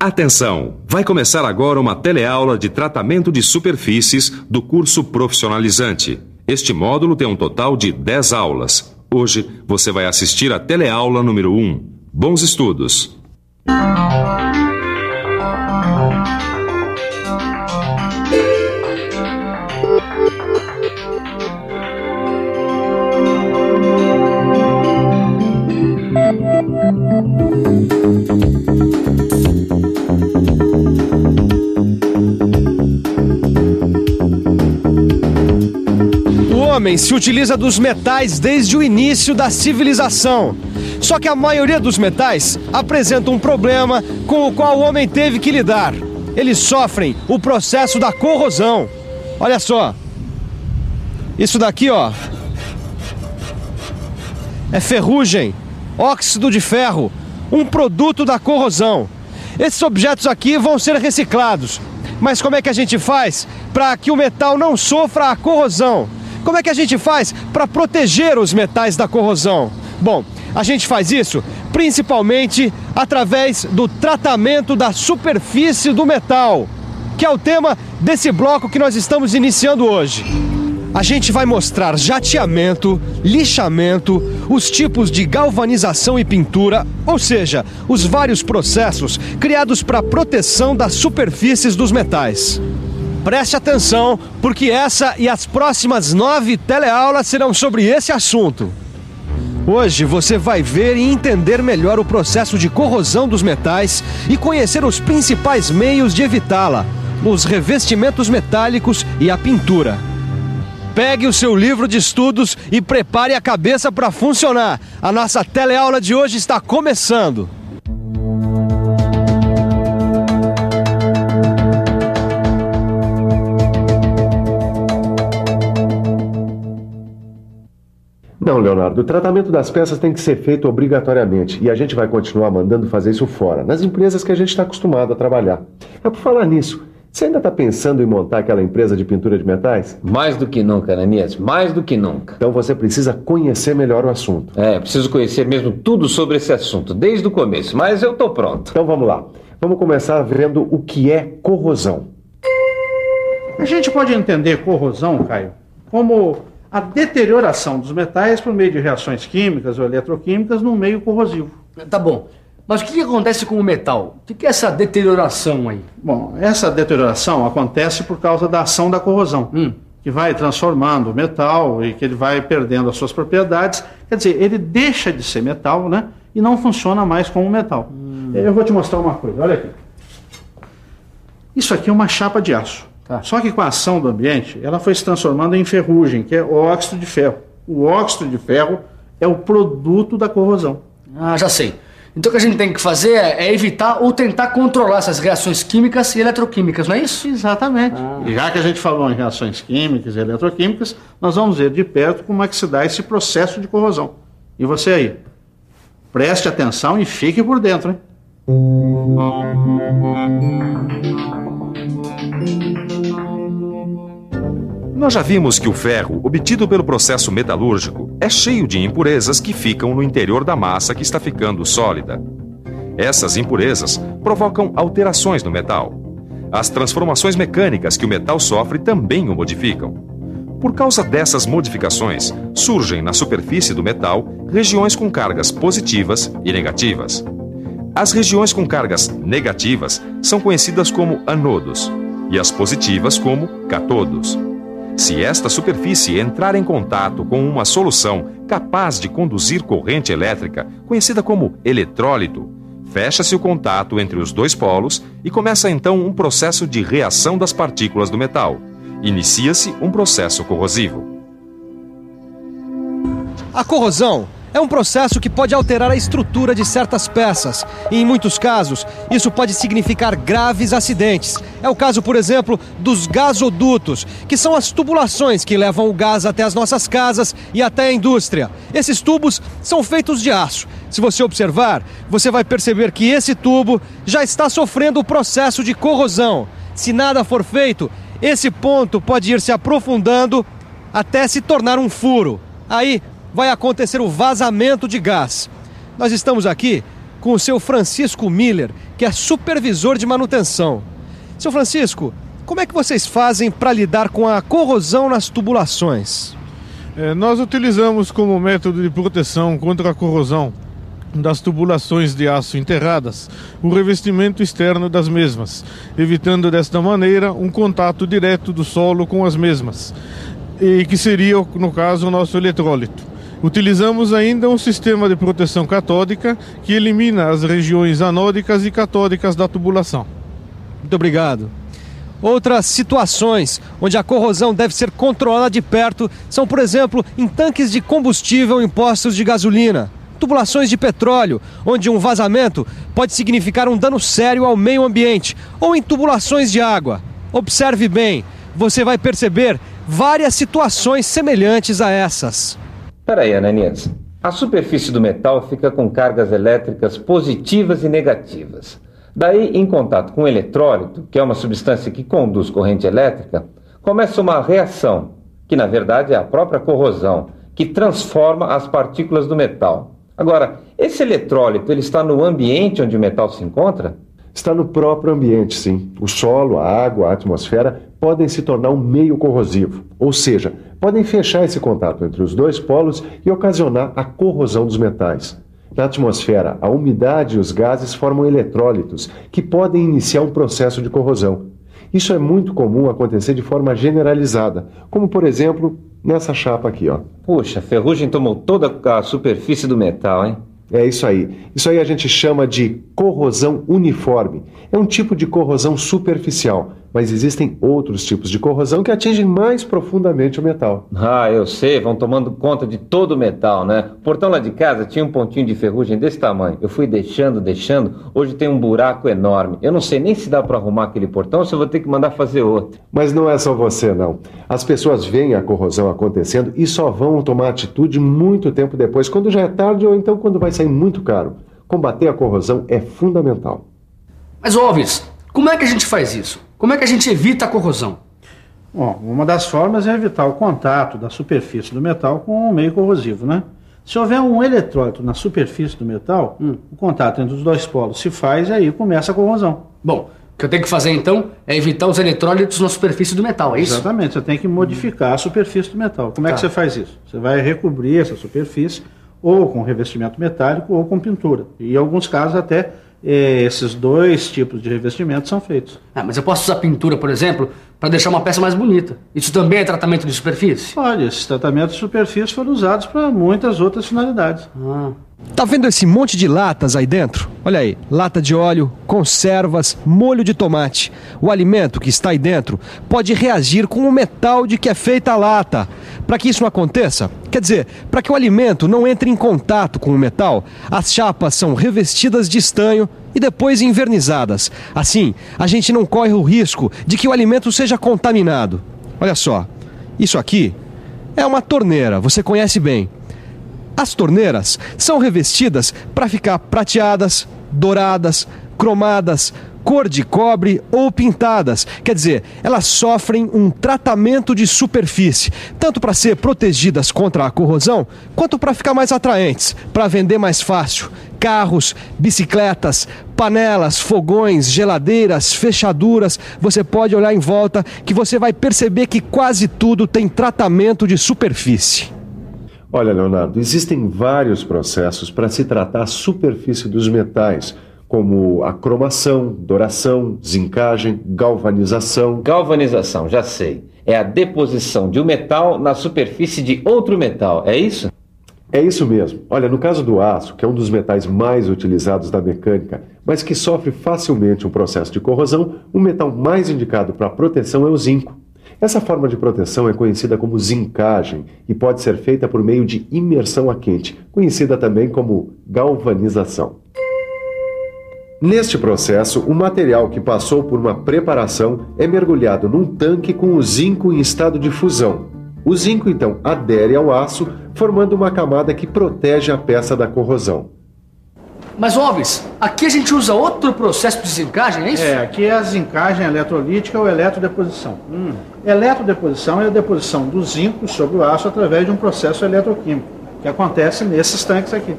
Atenção! Vai começar agora uma teleaula de tratamento de superfícies do curso profissionalizante. Este módulo tem um total de 10 aulas. Hoje você vai assistir a teleaula número 1. Bons estudos! O homem se utiliza dos metais desde o início da civilização. Só que a maioria dos metais apresenta um problema com o qual o homem teve que lidar. Eles sofrem o processo da corrosão. Olha só. Isso daqui, ó, é ferrugem, óxido de ferro, um produto da corrosão. Esses objetos aqui vão ser reciclados. Mas como é que a gente faz para que o metal não sofra a corrosão? Como é que a gente faz para proteger os metais da corrosão? Bom, a gente faz isso principalmente através do tratamento da superfície do metal, que é o tema desse bloco que nós estamos iniciando hoje. A gente vai mostrar jateamento, lixamento, os tipos de galvanização e pintura, ou seja, os vários processos criados para a proteção das superfícies dos metais. Preste atenção, porque essa e as próximas 9 teleaulas serão sobre esse assunto. Hoje você vai ver e entender melhor o processo de corrosão dos metais e conhecer os principais meios de evitá-la, os revestimentos metálicos e a pintura. Pegue o seu livro de estudos e prepare a cabeça para funcionar. A nossa teleaula de hoje está começando. Não, Leonardo, o tratamento das peças tem que ser feito obrigatoriamente e a gente vai continuar mandando fazer isso fora, nas empresas que a gente está acostumado a trabalhar. Por falar nisso, você ainda está pensando em montar aquela empresa de pintura de metais? Mais do que nunca, Ananias, mais do que nunca. Então você precisa conhecer melhor o assunto. Preciso conhecer mesmo tudo sobre esse assunto, desde o começo, mas eu estou pronto. Então vamos lá. Vamos começar vendo o que é corrosão. A gente pode entender corrosão, Caio, como a deterioração dos metais por meio de reações químicas ou eletroquímicas num meio corrosivo. Tá bom. Mas o que acontece com o metal? O que é essa deterioração aí? Bom, essa deterioração acontece por causa da ação da corrosão, que vai transformando o metal e que ele vai perdendo as suas propriedades. Quer dizer, ele deixa de ser metal, né? E não funciona mais como metal. Eu vou te mostrar uma coisa, olha aqui. Isso aqui é uma chapa de aço. Tá. Só que com a ação do ambiente, ela foi se transformando em ferrugem, que é óxido de ferro. O óxido de ferro é o produto da corrosão. Ah, já sei. Então o que a gente tem que fazer é evitar ou tentar controlar essas reações químicas e eletroquímicas, não é isso? Exatamente. E já que a gente falou em reações químicas e eletroquímicas, nós vamos ver de perto como é que se dá esse processo de corrosão. E você aí, preste atenção e fique por dentro, hein? Nós já vimos que o ferro, obtido pelo processo metalúrgico, é cheio de impurezas que ficam no interior da massa que está ficando sólida. Essas impurezas provocam alterações no metal. As transformações mecânicas que o metal sofre também o modificam. Por causa dessas modificações, surgem na superfície do metal regiões com cargas positivas e negativas. As regiões com cargas negativas são conhecidas como anodos e as positivas como cátodos. Se esta superfície entrar em contato com uma solução capaz de conduzir corrente elétrica, conhecida como eletrólito, fecha-se o contato entre os dois polos e começa então um processo de reação das partículas do metal. Inicia-se um processo corrosivo. A corrosão é um processo que pode alterar a estrutura de certas peças. E, em muitos casos, isso pode significar graves acidentes. É o caso, por exemplo, dos gasodutos, que são as tubulações que levam o gás até as nossas casas e até a indústria. Esses tubos são feitos de aço. Se você observar, você vai perceber que esse tubo já está sofrendo o processo de corrosão. Se nada for feito, esse ponto pode ir se aprofundando até se tornar um furo. Aí vai acontecer o vazamento de gás. Nós estamos aqui com o seu Francisco Miller, que é supervisor de manutenção. Seu Francisco, como é que vocês fazem para lidar com a corrosão nas tubulações? Nós utilizamos como método de proteção contra a corrosão das tubulações de aço enterradas o revestimento externo das mesmas, evitando desta maneira um contato direto do solo com as mesmas, e que seria, no caso, o nosso eletrólito. Utilizamos ainda um sistema de proteção catódica que elimina as regiões anódicas e catódicas da tubulação. Muito obrigado. Outras situações onde a corrosão deve ser controlada de perto são, por exemplo, em tanques de combustível em postos de gasolina, tubulações de petróleo, onde um vazamento pode significar um dano sério ao meio ambiente, ou em tubulações de água. Observe bem, você vai perceber várias situações semelhantes a essas. Peraí, Ananias. A superfície do metal fica com cargas elétricas positivas e negativas. Daí, em contato com o eletrólito, que é uma substância que conduz corrente elétrica, começa uma reação, que na verdade é a própria corrosão, que transforma as partículas do metal. Agora, esse eletrólito, ele está no ambiente onde o metal se encontra? Está no próprio ambiente, sim. O solo, a água, a atmosfera podem se tornar um meio corrosivo, ou seja, podem fechar esse contato entre os dois polos e ocasionar a corrosão dos metais. Na atmosfera, a umidade e os gases formam eletrólitos, que podem iniciar um processo de corrosão. Isso é muito comum acontecer de forma generalizada, como por exemplo, nessa chapa aqui, ó. Puxa, a ferrugem tomou toda a superfície do metal, hein? É isso aí. Isso aí a gente chama de corrosão uniforme. É um tipo de corrosão superficial, mas existem outros tipos de corrosão que atingem mais profundamente o metal. Ah, eu sei, vão tomando conta de todo o metal, né? O portão lá de casa tinha um pontinho de ferrugem desse tamanho. Eu fui deixando, hoje tem um buraco enorme. Eu não sei nem se dá para arrumar aquele portão ou se eu vou ter que mandar fazer outro. Mas não é só você, não. As pessoas veem a corrosão acontecendo e só vão tomar atitude muito tempo depois, quando já é tarde ou então quando vai sair muito caro. Combater a corrosão é fundamental. Mas, Alves, como é que a gente faz isso? Como é que a gente evita a corrosão? Bom, uma das formas é evitar o contato da superfície do metal com o meio corrosivo, né? Se houver um eletrólito na superfície do metal, o contato entre os dois polos se faz e aí começa a corrosão. Bom, o que eu tenho que fazer então é evitar os eletrólitos na superfície do metal, é isso? Exatamente, você tem que modificar a superfície do metal. Como é que você faz isso? Você vai recobrir essa superfície ou com revestimento metálico ou com pintura. E em alguns casos até esses dois tipos de revestimento são feitos. Mas eu posso usar pintura, por exemplo, para deixar uma peça mais bonita. Isso também é tratamento de superfície? Pode, esses tratamentos de superfície foram usados para muitas outras finalidades. Tá vendo esse monte de latas aí dentro? Olha aí, lata de óleo, conservas, molho de tomate. O alimento que está aí dentro pode reagir com o metal de que é feita a lata. Para que isso não aconteça, quer dizer, para que o alimento não entre em contato com o metal, as chapas são revestidas de estanho e depois envernizadas. Assim, a gente não corre o risco de que o alimento seja contaminado. Olha só, isso aqui é uma torneira, você conhece bem. As torneiras são revestidas para ficar prateadas, douradas, cromadas, cor de cobre ou pintadas. Quer dizer, elas sofrem um tratamento de superfície, tanto para ser protegidas contra a corrosão, quanto para ficar mais atraentes, para vender mais fácil. Carros, bicicletas, panelas, fogões, geladeiras, fechaduras. Você pode olhar em volta que você vai perceber que quase tudo tem tratamento de superfície. Olha, Leonardo, existem vários processos para se tratar a superfície dos metais, como a cromação, douração, zincagem, galvanização. Galvanização, já sei. É a deposição de um metal na superfície de outro metal, é isso? É isso mesmo. Olha, no caso do aço, que é um dos metais mais utilizados da mecânica, mas que sofre facilmente um processo de corrosão, o metal mais indicado para proteção é o zinco. Essa forma de proteção é conhecida como zincagem e pode ser feita por meio de imersão a quente, conhecida também como galvanização. Neste processo, o material que passou por uma preparação é mergulhado num tanque com o zinco em estado de fusão. O zinco, então, adere ao aço, formando uma camada que protege a peça da corrosão. Mas, Alves, aqui a gente usa outro processo de zincagem, é isso? Aqui é a zincagem eletrolítica ou eletrodeposição. Eletrodeposição é a deposição do zinco sobre o aço através de um processo eletroquímico, que acontece nesses tanques aqui.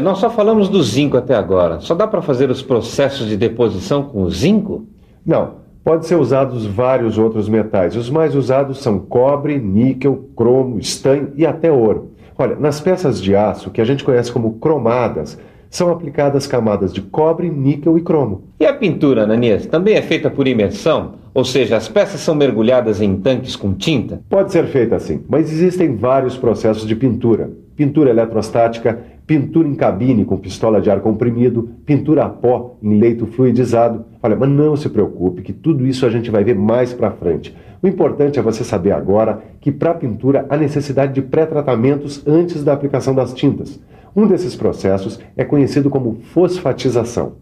Nós só falamos do zinco até agora. Só dá para fazer os processos de deposição com o zinco? Não, pode ser usados vários outros metais. Os mais usados são cobre, níquel, cromo, estanho e até ouro. Olha, nas peças de aço, que a gente conhece como cromadas, são aplicadas camadas de cobre, níquel e cromo. E a pintura, Ananias, também é feita por imersão? Ou seja, as peças são mergulhadas em tanques com tinta? Pode ser feita assim, mas existem vários processos de pintura. Pintura eletrostática, pintura em cabine com pistola de ar comprimido, pintura a pó em leito fluidizado. Olha, mas não se preocupe que tudo isso a gente vai ver mais pra frente. O importante é você saber agora que para pintura há necessidade de pré-tratamentos antes da aplicação das tintas. Um desses processos é conhecido como fosfatização.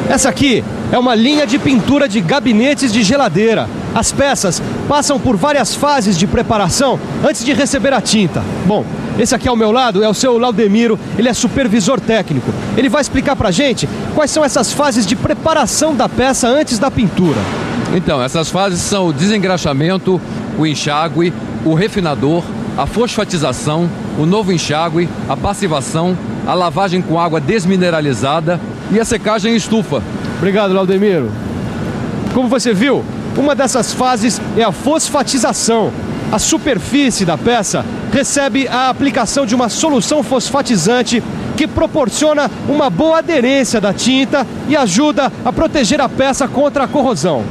Essa aqui é uma linha de pintura de gabinetes de geladeira. As peças passam por várias fases de preparação antes de receber a tinta. Bom, esse aqui ao meu lado é o seu Laudemiro, ele é supervisor técnico. Ele vai explicar pra gente quais são essas fases de preparação da peça antes da pintura. Então, essas fases são o desengraxamento, o enxágue, o refinador, a fosfatização, o novo enxágue, a passivação, a lavagem com água desmineralizada e a secagem em estufa. Obrigado, Laudemiro. Como você viu, uma dessas fases é a fosfatização. A superfície da peça recebe a aplicação de uma solução fosfatizante que proporciona uma boa aderência da tinta e ajuda a proteger a peça contra a corrosão.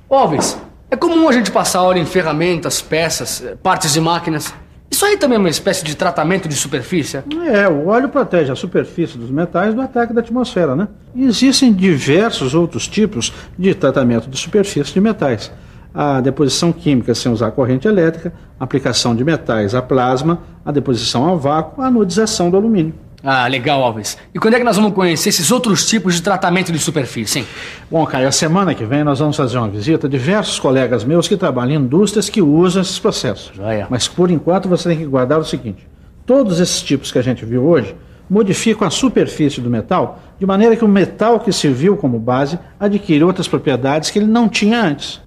Alves, é comum a gente passar óleo em ferramentas, peças, partes de máquinas. Isso aí também é uma espécie de tratamento de superfície? O óleo protege a superfície dos metais do ataque da atmosfera, né? E existem diversos outros tipos de tratamento de superfície de metais. A deposição química sem usar corrente elétrica, a aplicação de metais a plasma, a deposição a vácuo, a anodização do alumínio. Ah, legal, Alves. E quando é que nós vamos conhecer esses outros tipos de tratamento de superfície, hein? Bom, Caio, a semana que vem nós vamos fazer uma visita a diversos colegas meus que trabalham em indústrias que usam esses processos. Joia. Mas por enquanto você tem que guardar o seguinte: todos esses tipos que a gente viu hoje modificam a superfície do metal de maneira que o metal que serviu como base adquire outras propriedades que ele não tinha antes.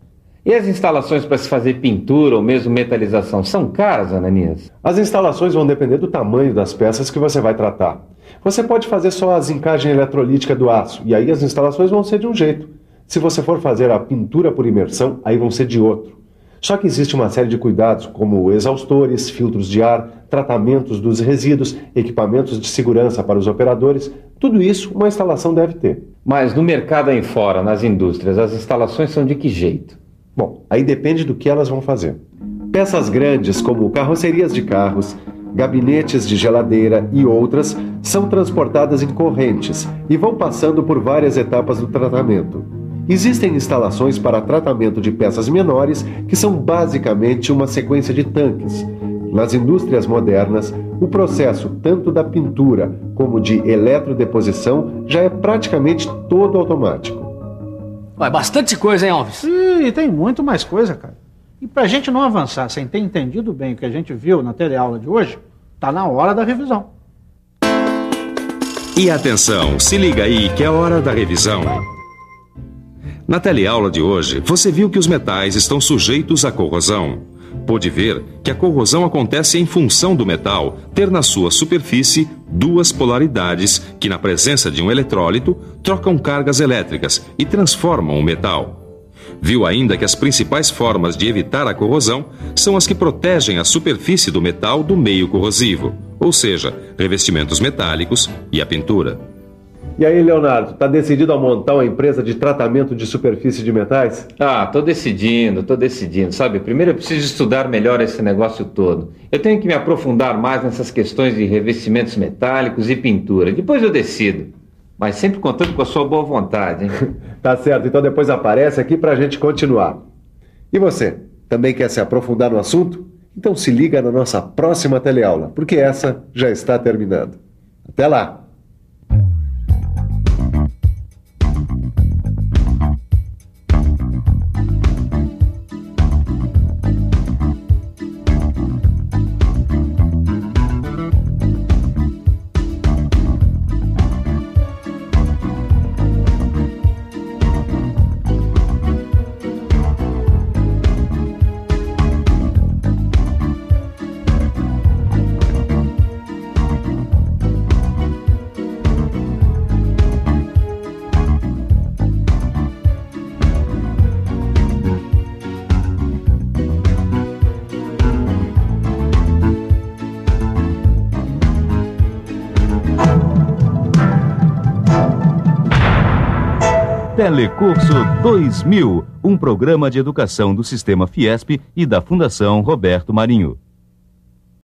E as instalações para se fazer pintura ou mesmo metalização são caras, Ananias? As instalações vão depender do tamanho das peças que você vai tratar. Você pode fazer só a zincagem eletrolítica do aço, e aí as instalações vão ser de um jeito. Se você for fazer a pintura por imersão, aí vão ser de outro. Só que existe uma série de cuidados, como exaustores, filtros de ar, tratamentos dos resíduos, equipamentos de segurança para os operadores. Tudo isso uma instalação deve ter. Mas no mercado aí fora, nas indústrias, as instalações são de que jeito? Bom, aí depende do que elas vão fazer. Peças grandes como carrocerias de carros, gabinetes de geladeira e outras são transportadas em correntes e vão passando por várias etapas do tratamento. Existem instalações para tratamento de peças menores que são basicamente uma sequência de tanques. Nas indústrias modernas, o processo tanto da pintura como de eletrodeposição já é praticamente todo automático. Vai, bastante coisa, hein, Alves? E tem muito mais coisa, cara. E pra gente não avançar sem ter entendido bem o que a gente viu na teleaula de hoje, tá na hora da revisão. E atenção, se liga aí que é hora da revisão. Na teleaula de hoje, você viu que os metais estão sujeitos à corrosão. Pôde ver que a corrosão acontece em função do metal ter na sua superfície duas polaridades que, na presença de um eletrólito, trocam cargas elétricas e transformam o metal. Viu ainda que as principais formas de evitar a corrosão são as que protegem a superfície do metal do meio corrosivo, ou seja, revestimentos metálicos e a pintura. E aí, Leonardo, tá decidido a montar uma empresa de tratamento de superfície de metais? Tô decidindo, sabe? Primeiro eu preciso estudar melhor esse negócio todo. Eu tenho que me aprofundar mais nessas questões de revestimentos metálicos e pintura. Depois eu decido. Mas sempre contando com a sua boa vontade, hein? Tá certo, então depois aparece aqui pra gente continuar. E você, também quer se aprofundar no assunto? Então se liga na nossa próxima teleaula, porque essa já está terminando. Até lá! Telecurso 2000, um programa de educação do Sistema Fiesp e da Fundação Roberto Marinho.